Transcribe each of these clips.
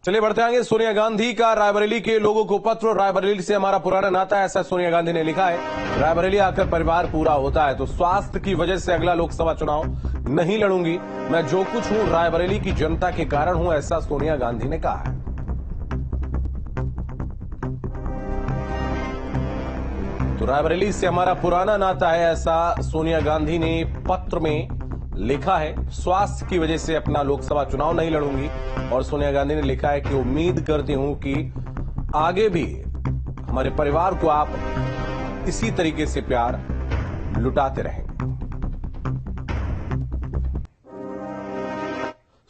चलिए बढ़ते आगे। सोनिया गांधी का रायबरेली के लोगों को पत्र। रायबरेली से हमारा पुराना नाता है, ऐसा सोनिया गांधी ने लिखा है। रायबरेली आकर परिवार पूरा होता है तो स्वास्थ्य की वजह से अगला लोकसभा चुनाव नहीं लड़ूंगी। मैं जो कुछ हूं रायबरेली की जनता के कारण हूं, ऐसा सोनिया गांधी ने कहा है। तो रायबरेली से हमारा पुराना नाता है, ऐसा सोनिया गांधी ने पत्र में लिखा है। स्वास्थ्य की वजह से अपना लोकसभा चुनाव नहीं लड़ूंगी। और सोनिया गांधी ने लिखा है कि उम्मीद करती हूं कि आगे भी हमारे परिवार को आप इसी तरीके से प्यार लुटाते रहेंगे।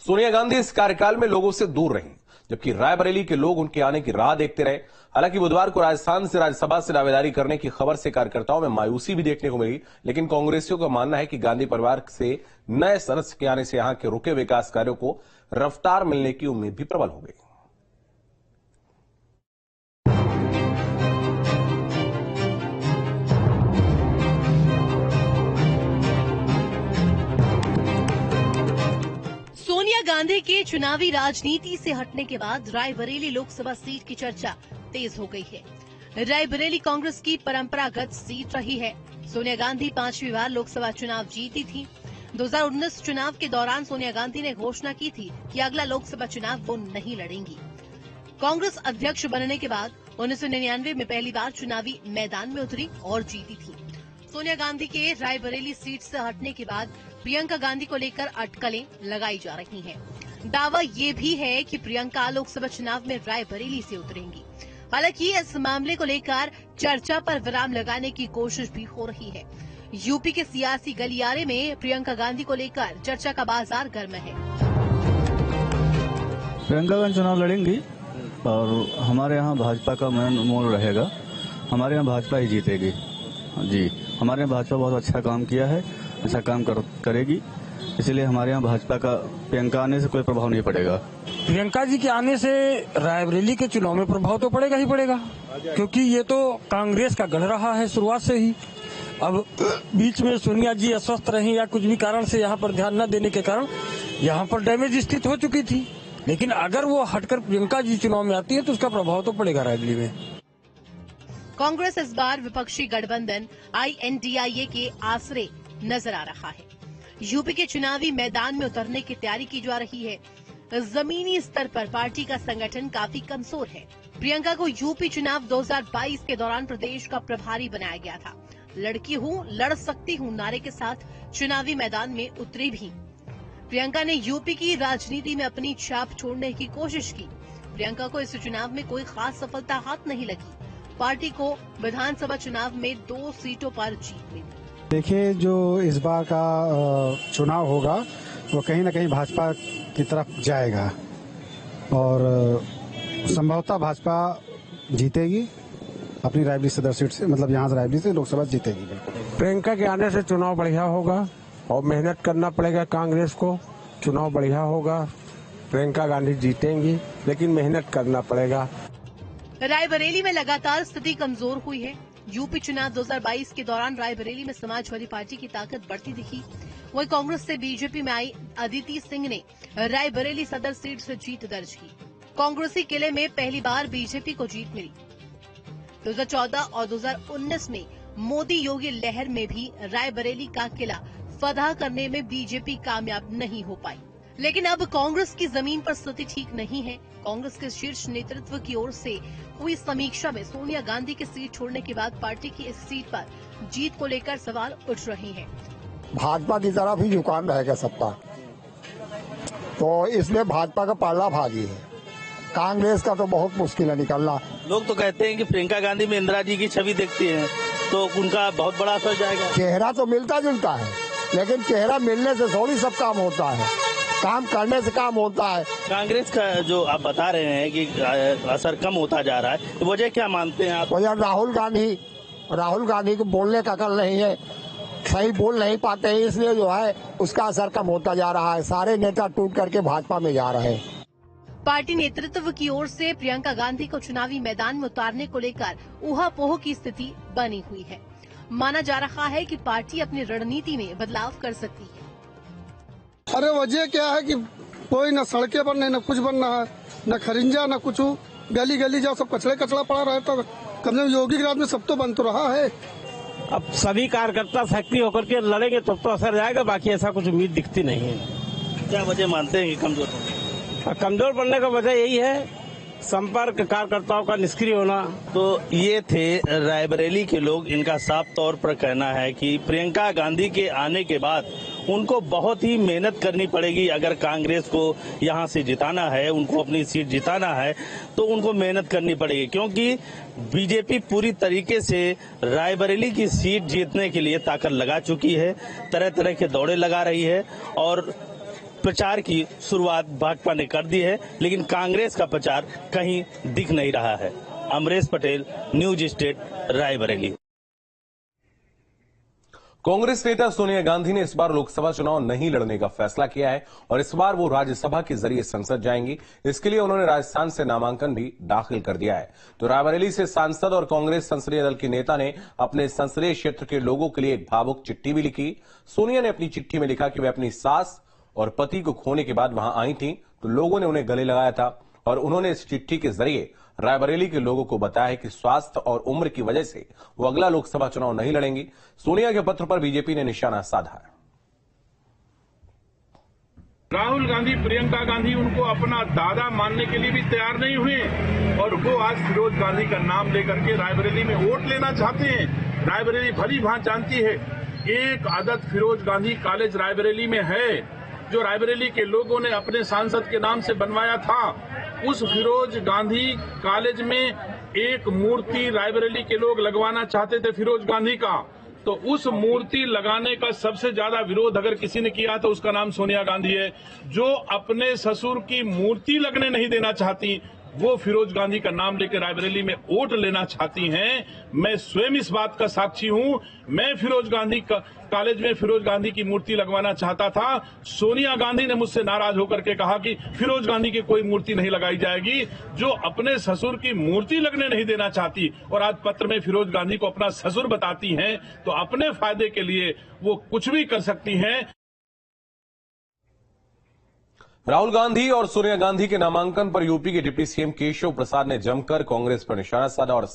सोनिया गांधी इस कार्यकाल में लोगों से दूर रहीं, जबकि रायबरेली के लोग उनके आने की राह देखते रहे। हालांकि बुधवार को राजस्थान से राज्यसभा से दावेदारी करने की खबर से कार्यकर्ताओं में मायूसी भी देखने को मिली। लेकिन कांग्रेसियों का मानना है कि गांधी परिवार से नए सदस्य के आने से यहां के रुके विकास कार्यों को रफ्तार मिलने की उम्मीद भी प्रबल हो गई। सोनिया गांधी के चुनावी राजनीति से हटने के बाद रायबरेली लोकसभा सीट की चर्चा तेज हो गई है। रायबरेली कांग्रेस की परंपरागत सीट रही है। सोनिया गांधी 5वीं बार लोकसभा चुनाव जीती थी। 2019 चुनाव के दौरान सोनिया गांधी ने घोषणा की थी कि अगला लोकसभा चुनाव वो नहीं लड़ेंगी। कांग्रेस अध्यक्ष बनने के बाद 1999 में पहली बार चुनावी मैदान में उतरी और जीती थी। सोनिया गांधी के रायबरेली सीट से हटने के बाद प्रियंका गांधी को लेकर अटकलें लगाई जा रही हैं। दावा ये भी है कि प्रियंका लोकसभा चुनाव में रायबरेली से उतरेंगी। हालांकि इस मामले को लेकर चर्चा पर विराम लगाने की कोशिश भी हो रही है। यूपी के सियासी गलियारे में प्रियंका गांधी को लेकर चर्चा का बाजार गर्म है। प्रियंका गांधी चुनाव लड़ेंगी और हमारे यहाँ भाजपा का मेन मोड़ रहेगा। हमारे यहाँ भाजपा ही जीतेगी जी। हमारे यहाँ भाजपा बहुत अच्छा काम किया है, अच्छा काम करेगी, इसलिए हमारे यहाँ भाजपा का प्रियंका आने से कोई प्रभाव नहीं पड़ेगा। प्रियंका जी के आने से रायबरेली के चुनाव में प्रभाव तो पड़ेगा ही पड़ेगा, क्योंकि ये तो कांग्रेस का गढ़ रहा है शुरुआत से ही। अब बीच में सोनिया जी अस्वस्थ रही या कुछ भी कारण से यहाँ पर ध्यान न देने के कारण यहाँ पर डैमेज स्थिति हो चुकी थी। लेकिन अगर वो हटकर प्रियंका जी चुनाव में आती है तो उसका प्रभाव तो पड़ेगा रायबरेली में। कांग्रेस इस बार विपक्षी गठबंधन INDIA के आसरे नजर आ रहा है। यूपी के चुनावी मैदान में उतरने की तैयारी की जा रही है। जमीनी स्तर पर पार्टी का संगठन काफी कमजोर है। प्रियंका को यूपी चुनाव 2022 के दौरान प्रदेश का प्रभारी बनाया गया था। लड़की हूं, लड़ सकती हूं नारे के साथ चुनावी मैदान में उतरी भी। प्रियंका ने यूपी की राजनीति में अपनी छाप छोड़ने की कोशिश की। प्रियंका को इस चुनाव में कोई खास सफलता हाथ नहीं लगी। पार्टी को विधानसभा चुनाव में 2 सीटों पर जीत मिली। देखिए, जो इस बार का चुनाव होगा वो कहीं न कहीं भाजपा की तरफ जाएगा और संभवतः भाजपा जीतेगी अपनी रायबरेली सदर सीट से, मतलब यहाँ से रायबरेली से लोकसभा जीतेगी। प्रियंका के आने से चुनाव बढ़िया होगा और मेहनत करना पड़ेगा कांग्रेस को। चुनाव बढ़िया होगा, प्रियंका गांधी जीतेंगी, लेकिन मेहनत करना पड़ेगा। रायबरेली में लगातार स्थिति कमजोर हुई है। यूपी चुनाव 2022 के दौरान रायबरेली में समाजवादी पार्टी की ताकत बढ़ती दिखी। वहीं कांग्रेस से बीजेपी में आई अदिति सिंह ने रायबरेली सदर सीट से जीत दर्ज की। कांग्रेसी किले में पहली बार बीजेपी को जीत मिली। 2014 और 2019 में मोदी योगी लहर में भी रायबरेली का किला फतह करने में बीजेपी कामयाब नहीं हो पाई। लेकिन अब कांग्रेस की जमीन पर स्थिति ठीक नहीं है। कांग्रेस के शीर्ष नेतृत्व की ओर से हुई समीक्षा में सोनिया गांधी की सीट छोड़ने के बाद पार्टी की इस सीट पर जीत को लेकर सवाल उठ रहे हैं। भाजपा की तरफ ही झुकान रहेगा सत्ता, तो इसमें भाजपा का पहला भागी है। कांग्रेस का तो बहुत मुश्किल है निकलना। लोग तो कहते हैं कि प्रियंका गांधी में इंदिरा जी की छवि देखती हैं, तो उनका बहुत बड़ा असर जाएगा। चेहरा तो मिलता जुलता है, लेकिन चेहरा मिलने से थोड़ी सब काम होता है, काम करने से काम होता है। कांग्रेस का जो आप बता रहे हैं कि असर कम होता जा रहा है, तो वजह क्या मानते हैं आप? वजह राहुल गांधी को बोलने का अकल नहीं है, सही बोल नहीं पाते हैं, इसलिए जो है उसका असर कम होता जा रहा है। सारे नेता टूट करके भाजपा में जा रहे हैं। पार्टी नेतृत्व की ओर से प्रियंका गांधी को चुनावी मैदान में उतारने को लेकर ऊहापोह की स्थिति बनी हुई है। माना जा रहा है कि पार्टी अपनी रणनीति में बदलाव कर सकती है। अरे वजह क्या है कि कोई न सड़कें बन रही न कुछ बन रहा है, न खरिंजा न कुछ, गली गली जाओ सब कचड़ा पड़ा रहता। कम से कम योगी के राज में सब तो बन तो रहा है। अब सभी कार्यकर्ता सक्रिय होकर के लड़ेंगे तब तो असर जाएगा, बाकी ऐसा कुछ उम्मीद दिखती नहीं है। क्या वजह मानते हैं कि कमजोर होंगे? कमजोर पड़ने का वजह यही है संपर्क कार्यकर्ताओं का निष्क्रिय होना। तो ये थे रायबरेली के लोग। इनका साफ तौर पर कहना है कि प्रियंका गांधी के आने के बाद उनको बहुत ही मेहनत करनी पड़ेगी। अगर कांग्रेस को यहाँ से जिताना है, उनको अपनी सीट जिताना है, तो उनको मेहनत करनी पड़ेगी, क्योंकि बीजेपी पूरी तरीके से रायबरेली की सीट जीतने के लिए ताकत लगा चुकी है, तरह तरह के दौड़े लगा रही है और प्रचार की शुरुआत भाजपा ने कर दी है, लेकिन कांग्रेस का प्रचार कहीं दिख नहीं रहा है। Amresh Patel, News State, Raebareli. कांग्रेस नेता सोनिया गांधी ने इस बार लोकसभा चुनाव नहीं लड़ने का फैसला किया है और इस बार वो राज्यसभा के जरिए संसद जाएंगी। इसके लिए उन्होंने राजस्थान से नामांकन भी दाखिल कर दिया है। तो रायबरेली से सांसद और कांग्रेस संसदीय दल के नेता ने अपने संसदीय क्षेत्र के लोगों के लिए एक भावुक चिट्ठी भी लिखी। सोनिया ने अपनी चिट्ठी में लिखा कि वे अपनी सास और पति को खोने के बाद वहां आई थीं, तो लोगों ने उन्हें गले लगाया था और उन्होंने इस चिट्ठी के जरिए रायबरेली के लोगों को बताया है कि स्वास्थ्य और उम्र की वजह से वो अगला लोकसभा चुनाव नहीं लड़ेंगी। सोनिया के पत्र पर बीजेपी ने निशाना साधा है। राहुल गांधी, प्रियंका गांधी उनको अपना दादा मानने के लिए भी तैयार नहीं हुए और वो आज फिरोज गांधी का नाम लेकर के रायबरेली में वोट लेना चाहते हैं। रायबरेली भली भांति जानती है, एक आदत फिरोज गांधी कॉलेज रायबरेली में है जो रायबरेली के लोगों ने अपने सांसद के नाम से बनवाया था। उस फिरोज गांधी कॉलेज में एक मूर्ति रायबरेली के लोग लगवाना चाहते थे फिरोज गांधी का, तो उस मूर्ति लगाने का सबसे ज्यादा विरोध अगर किसी ने किया तो उसका नाम सोनिया गांधी है, जो अपने ससुर की मूर्ति लगने नहीं देना चाहती। वो फिरोज गांधी का नाम लेकर रायबरेली में वोट लेना चाहती हैं। मैं स्वयं इस बात का साक्षी हूं। मैं फिरोज गांधी कॉलेज में फिरोज गांधी की मूर्ति लगवाना चाहता था। सोनिया गांधी ने मुझसे नाराज होकर के कहा कि फिरोज गांधी की कोई मूर्ति नहीं लगाई जाएगी। जो अपने ससुर की मूर्ति लगने नहीं देना चाहती और आज पत्र में फिरोज गांधी को अपना ससुर बताती हैं, तो अपने फायदे के लिए वो कुछ भी कर सकती हैं। राहुल गांधी और सोनिया गांधी के नामांकन पर यूपी के डिप्टी सीएम केशव प्रसाद ने जमकर कांग्रेस पर निशाना साधा और